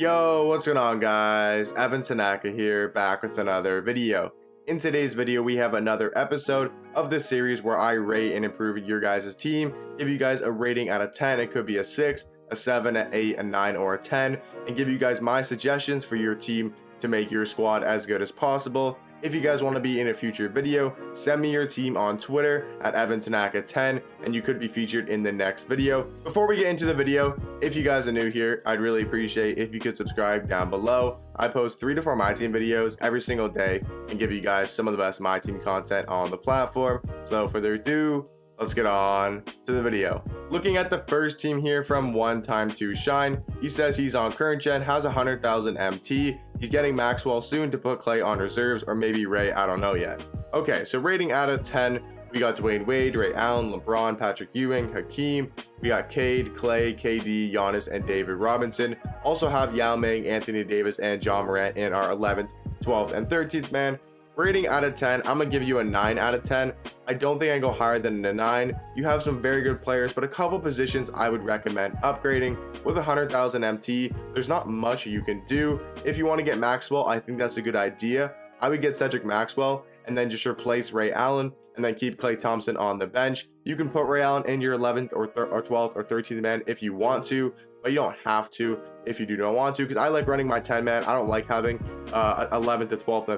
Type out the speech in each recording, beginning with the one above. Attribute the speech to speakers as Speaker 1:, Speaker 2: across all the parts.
Speaker 1: Yo, what's going on guys? Evan Tanaka here, back with another video. In today's video, we have another episode of this series where I rate and improve your guys' team, give you guys a rating out of 10, it could be a 6, a 7, an 8, a 9, or a 10, and give you guys my suggestions for your team to make your squad as good as possible. If you guys want to be in a future video, send me your team on Twitter at EvanTanaka10 and you could be featured in the next video. Before we get into the video, if you guys are new here, I'd really appreciate if you could subscribe down below. I post 3 to 4 Myteam videos every single day and give you guys some of the best Myteam content on the platform. So without further ado, let's get on to the video. Looking at the first team here from One Time to Shine, he says he's on current gen, has 100,000 MT. He's getting Maxwell soon to put Clay on reserves, or maybe Ray, I don't know yet. Okay, so rating out of 10, we got Dwayne Wade, Ray Allen, LeBron, Patrick Ewing, Hakeem. We got Cade, Clay, KD, Giannis, and David Robinson. Also have Yao Ming, Anthony Davis, and John Morant in our 11th, 12th, and 13th man. Rating out of 10, I'm gonna give you a 9 out of 10. I don't think I can go higher than a 9. You have some very good players, but a couple positions I would recommend upgrading. With 100,000 MT, there's not much you can do. If you want to get Maxwell, I think that's a good idea. I would get Cedric Maxwell and then just replace Ray Allen and then keep Klay Thompson on the bench. You can put Ray Allen in your 11th or 12th or 13th man if you want to, but you don't have to if you do not want to, because I like running my 10 man. I don't like having 11th to 12th and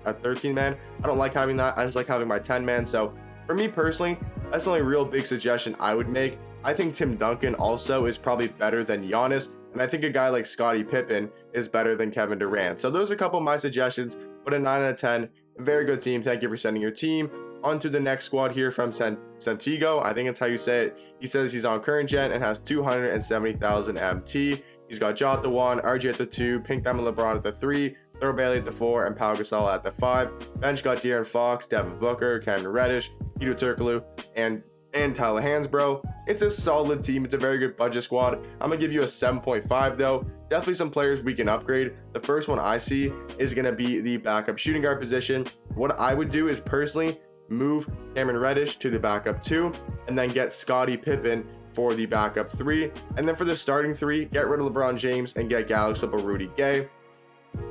Speaker 1: a 13th man. I don't like having that. I just like having my 10 man. So for me personally, that's the only real big suggestion I would make. I think Tim Duncan also is probably better than Giannis, and I think a guy like Scottie Pippen is better than Kevin Durant. So those are a couple of my suggestions, but a 9 out of 10, very good team. Thank you for sending your team. On to the next squad here from Santiago, I think that's how you say it. He says he's on current gen and has 270,000 MT. He's got Ja at the 1, RJ at the 2, Pink Diamond LeBron at the 3, Thurl Bailey at the 4, and Pau Gasol at the 5. Bench got De'Aaron Fox, Devin Booker, Cameron Reddish, Hedo Turkoglu, and Tyler Hansbrough. It's a solid team. It's a very good budget squad. I'm gonna give you a 7.5 though. Definitely some players we can upgrade. The first one I see is gonna be the backup shooting guard position. What I would do is personally move Cameron Reddish to the backup 2 and then get Scottie Pippen for the backup 3, and then for the starting 3, get rid of LeBron James and get Galaxy or Rudy Gay.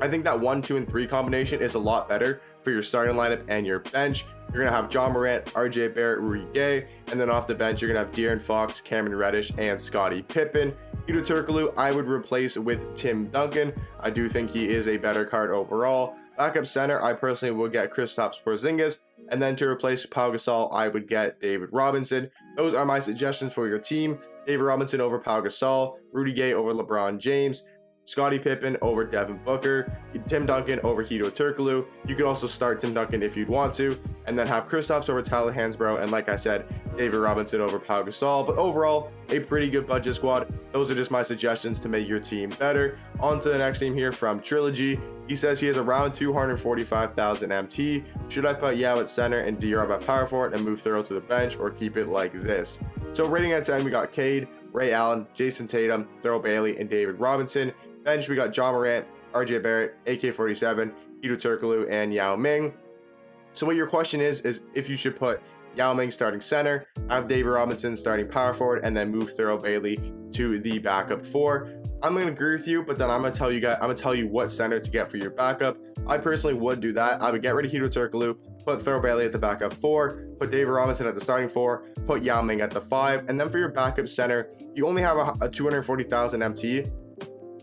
Speaker 1: I think that 1, 2, and 3 combination is a lot better for your starting lineup and your bench. You're gonna have John Morant, RJ Barrett, Rudy Gay, and then off the bench you're gonna have De'Aaron Fox, Cameron Reddish, and Scottie Pippen. Hedo Turkoglu I would replace with Tim Duncan. I do think he is a better card overall. Backup center, I personally would get Kristaps Porzingis, and then to replace Pau Gasol, I would get David Robinson. Those are my suggestions for your team. David Robinson over Pau Gasol, Rudy Gay over LeBron James, Scottie Pippen over Devin Booker, Tim Duncan over Hedo Turkoglu. You could also start Tim Duncan if you'd want to, and then have Kristaps over Tyler Hansbrough, and like I said, David Robinson over Pau Gasol. But overall, a pretty good budget squad. Those are just my suggestions to make your team better. On to the next team here from Trilogy. He says he has around 245,000 MT. Should I put Yao at center and D-Rob at power forward and move Thurl to the bench, or keep it like this? So rating at 10, we got Cade, Ray Allen, Jason Tatum, Thurl Bailey, and David Robinson. Bench, we got John Morant, RJ Barrett, AK-47, Hedo Turkoglu, and Yao Ming. So what your question is if you should put Yao Ming starting center, have David Robinson starting power forward, and then move Thurl Bailey to the backup 4. I'm gonna agree with you, but then I'm gonna tell you what center to get for your backup. I personally would do that. I would get rid of Hedo Turkoglu, put Thurl Bailey at the backup 4, put David Robinson at the starting 4, put Yao Ming at the 5, and then for your backup center, you only have a 240,000 MT.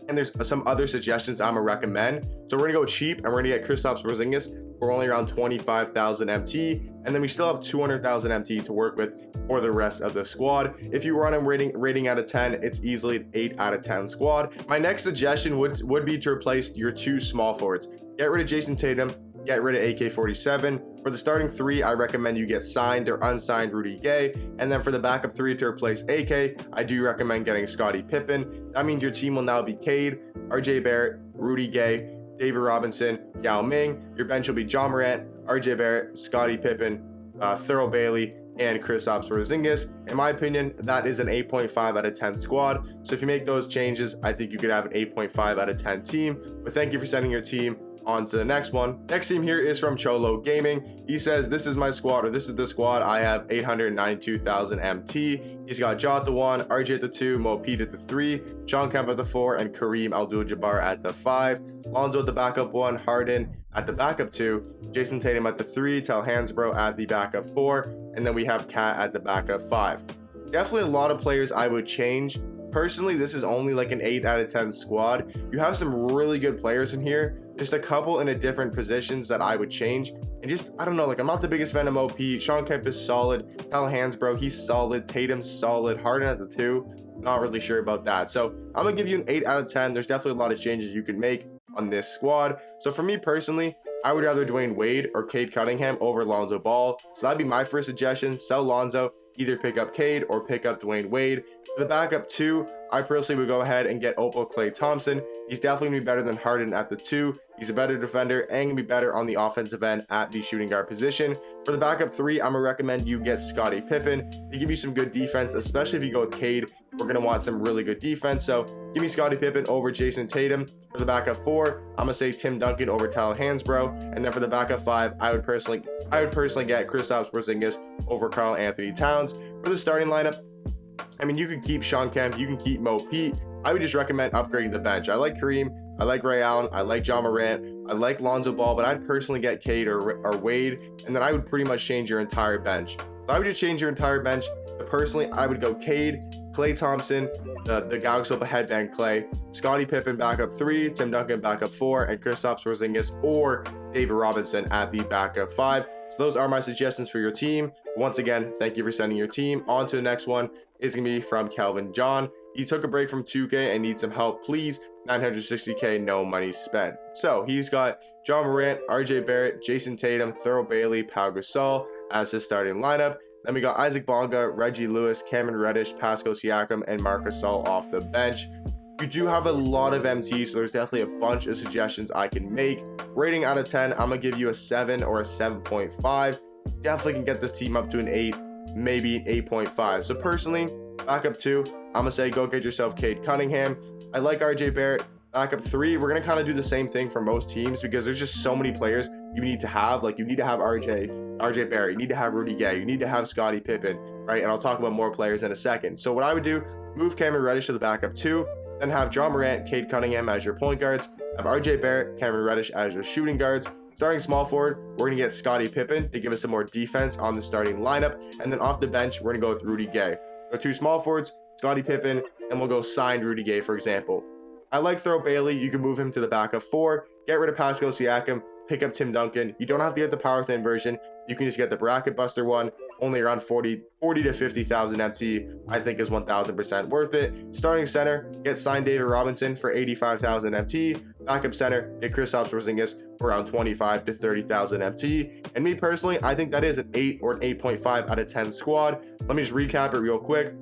Speaker 1: And there's some other suggestions I'm gonna recommend. So we're gonna go cheap and we're gonna get Kristaps Porzingis. We're only around 25,000 MT, and then we still have 200,000 MT to work with for the rest of the squad. If you run a rating out of 10, it's easily an 8 out of 10 squad. My next suggestion would be to replace your 2 small forwards. Get rid of Jason Tatum, get rid of AK-47. For the starting 3, I recommend you get signed or unsigned Rudy Gay. And then for the backup 3 to replace AK, I do recommend getting Scottie Pippen. That means your team will now be Cade, RJ Barrett, Rudy Gay, David Robinson, Yao Ming. Your bench will be John Morant, RJ Barrett, Scottie Pippen, Thurl Bailey, and Kristaps Porzingis. In my opinion, that is an 8.5 out of 10 squad. So if you make those changes, I think you could have an 8.5 out of 10 team. But thank you for sending your team. On to the next one. Next team here is from Cholo Gaming. He says, this is my squad, or this is the squad. I have 892,000 MT. He's got Jot at the 1, RJ at the 2, Mo Pete at the 3, Sean Kemp at the 4, and Kareem Abdul-Jabbar at the 5. Lonzo at the backup 1, Harden at the backup 2, Jason Tatum at the 3, Tel Hansbrough at the backup 4, and then we have Cat at the backup 5. Definitely a lot of players I would change. Personally, this is only like an 8 out of 10 squad. You have some really good players in here. Just a couple in a different positions that I would change. And just, I don't know, like I'm not the biggest fan of OP. Sean Kemp is solid. Tel Hansbrough, he's solid. Tatum's solid. Harden at the 2, not really sure about that. So I'm gonna give you an 8 out of 10. There's definitely a lot of changes you can make on this squad. So for me personally, I would rather Dwayne Wade or Cade Cunningham over Lonzo Ball. So that'd be my first suggestion. Sell Lonzo, either pick up Cade or pick up Dwayne Wade. For the backup 2, I personally would go ahead and get Opal Klay Thompson. He's definitely going to be better than Harden at the 2. He's a better defender and going to be better on the offensive end at the shooting guard position. For the backup 3, I'm going to recommend you get Scottie Pippen. They give you some good defense, especially if you go with Cade. We're going to want some really good defense. So give me Scottie Pippen over Jason Tatum. For the backup 4, I'm going to say Tim Duncan over Tel Hansbrough. And then for the backup 5, I would personally get Kristaps Porzingis over Karl Anthony Towns. For the starting lineup, I mean, you can keep Sean Kemp, you can keep Mo Pete. I would just recommend upgrading the bench. I like Kareem, I like Ray Allen, I like John Morant, I like Lonzo Ball, but I'd personally get Cade or Wade, and then I would pretty much change your entire bench. So I would just change your entire bench. But personally, I would go Cade, Klay Thompson, the Galaxy Opa headband Klay, Scottie Pippen backup 3, Tim Duncan backup 4, and Kristaps Porzingis or David Robinson at the backup 5. So those are my suggestions for your team. Once again, thank you for sending your team. On to the next one is going to be from Kelvin John. He took a break from 2K and needs some help, please. 960K, no money spent. So he's got John Morant, RJ Barrett, Jason Tatum, Thurl Bailey, Pau Gasol as his starting lineup. Then we got Isaac Bonga, Reggie Lewis, Cameron Reddish, Pascal Siakam, and Marc Gasol off the bench. You do have a lot of MT, so there's definitely a bunch of suggestions I can make. Rating out of 10, I'm going to give you a 7 or a 7.5. Definitely can get this team up to an 8, maybe an 8.5. So personally, backup 2, I'm going to say go get yourself Cade Cunningham. I like RJ Barrett. Backup 3, we're going to kind of do the same thing for most teams because there's just so many players you need to have. Like, you need to have RJ Barrett, you need to have Rudy Gay, you need to have Scottie Pippen, right? And I'll talk about more players in a second. So what I would do, move Cameron Reddish to the backup 2, then have John Morant, Cade Cunningham as your point guards, have RJ Barrett, Cameron Reddish as your shooting guards. Starting small forward, we're going to get Scottie Pippen to give us some more defense on the starting lineup. And then off the bench, we're going to go with Rudy Gay. So 2 small forwards, Scottie Pippen, and we'll go signed Rudy Gay, for example. I like Thurl Bailey. You can move him to the backup 4, get rid of Pascal Siakam, pick up Tim Duncan. You don't have to get the power thin version. You can just get the bracket buster one. Only around 40 to 50,000 MT, I think is 1,000% worth it. Starting center, get signed David Robinson for 85,000 MT. Backup center, get Kristaps Porzingis for around 25 to 30,000 MT. And me personally, I think that is an 8 or an 8.5 out of 10 squad. Let me just recap it real quick.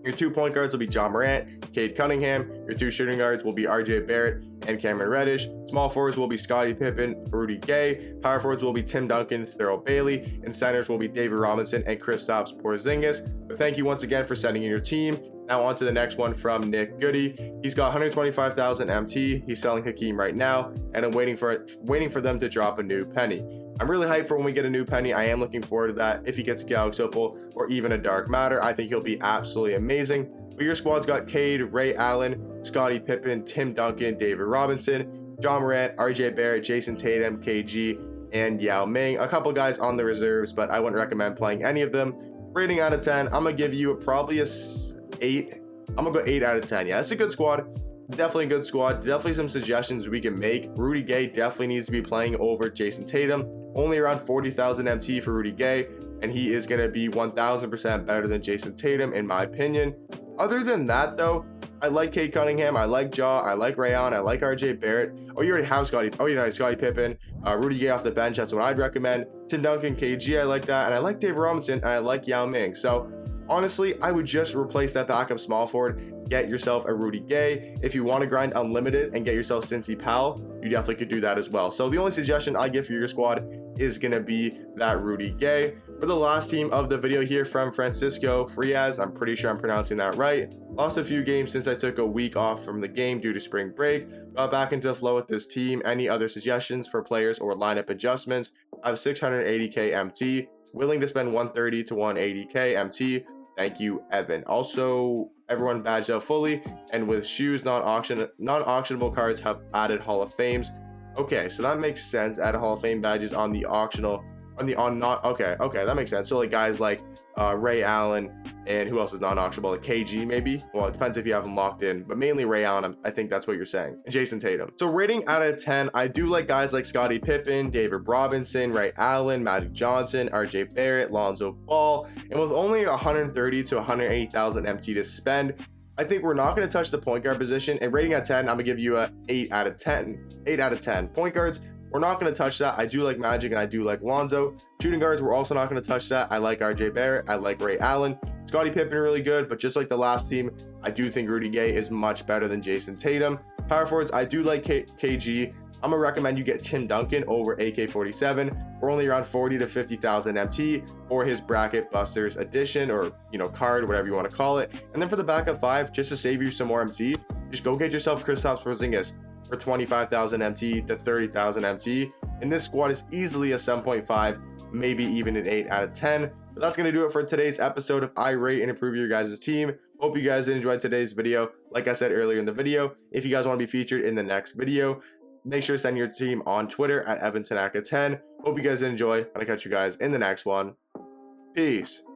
Speaker 1: Your 2 point guards will be John Morant, Cade Cunningham. Your 2 shooting guards will be RJ Barrett and Cameron Reddish. Small forwards will be Scottie Pippen, Rudy Gay. Power forwards will be Tim Duncan, Thurl Bailey. And centers will be David Robinson and Kristaps Porzingis. But thank you once again for sending in your team. Now on to the next one from Nick Goody. He's got 125,000 MT. He's selling Hakeem right now, and I'm waiting for them to drop a new penny. I'm really hyped for when we get a new penny. I am looking forward to that. If he gets a Galaxy Opal or even a Dark Matter, I think he'll be absolutely amazing. But your squad's got Cade, Ray Allen, Scottie Pippen, Tim Duncan, David Robinson, John Morant, RJ Barrett, Jason Tatum, KG, and Yao Ming. A couple guys on the reserves, but I wouldn't recommend playing any of them. Rating out of 10, I'm going to give you probably a 8. I'm going to go 8 out of 10. Yeah, it's a good squad. Definitely a good squad. Definitely some suggestions we can make. Rudy Gay definitely needs to be playing over Jason Tatum. Only around 40,000 MT for Rudy Gay, and he is going to be 1,000% better than Jason Tatum, in my opinion. Other than that, though, I like Cade Cunningham, I like Ja, I like Ray Allen, I like RJ Barrett. Oh, you already have Scottie Pippen, Rudy Gay off the bench, that's what I'd recommend. Tim Duncan, KG, I like that, and I like David Robinson, and I like Yao Ming. So honestly, I would just replace that backup small forward, get yourself a Rudy Gay. If you want to grind unlimited and get yourself Cincy Powell, you definitely could do that as well. So the only suggestion I give for your squad is going to be that Rudy Gay. For the last team of the video here from Francisco Frias, I'm pretty sure I'm pronouncing that right. Lost a few games since I took a week off from the game due to spring break. Got back into the flow with this team. Any other suggestions for players or lineup adjustments? I have 680k MT. Willing to spend 130 to 180k MT. Thank you, Evan. Also, everyone badged out fully, and with shoes, non-auctionable cards have added Hall of Fames. Okay, so that makes sense. Add Hall of Fame badges on the auctional, okay, that makes sense. So like guys like Ray Allen, and who else is non-auctionable? Like KG maybe? Well, it depends if you have them locked in, but mainly Ray Allen, I think that's what you're saying. And Jason Tatum. So rating out of 10, I do like guys like Scottie Pippen, David Robinson, Ray Allen, Magic Johnson, RJ Barrett, Lonzo Ball, and with only 130 to 180,000 MT to spend, I think we're not going to touch the point guard position. And rating at 10, I'm going to give you a 8 out of 10. 8 out of 10. Point guards, we're not going to touch that. I do like Magic and I do like Lonzo. Shooting guards, we're also not going to touch that. I like RJ Barrett. I like Ray Allen. Scottie Pippen really good, but just like the last team, I do think Rudy Gay is much better than Jason Tatum. Power forwards, I do like KG. I'm gonna recommend you get Tim Duncan over AK-47. We're only around 40 to 50,000 MT for his bracket busters edition, or card, whatever you want to call it. And then for the backup 5, just to save you some more MT, just go get yourself Kristaps Porzingis for 25,000 MT to 30,000 MT. And this squad is easily a 7.5, maybe even an 8 out of 10. But that's gonna do it for today's episode of I Rate and Improve Your Guys' Team. Hope you guys enjoyed today's video. Like I said earlier in the video, if you guys want to be featured in the next video, make sure to send your team on Twitter at EvanTanaka10. Hope you guys enjoy, and I'll catch you guys in the next one. Peace.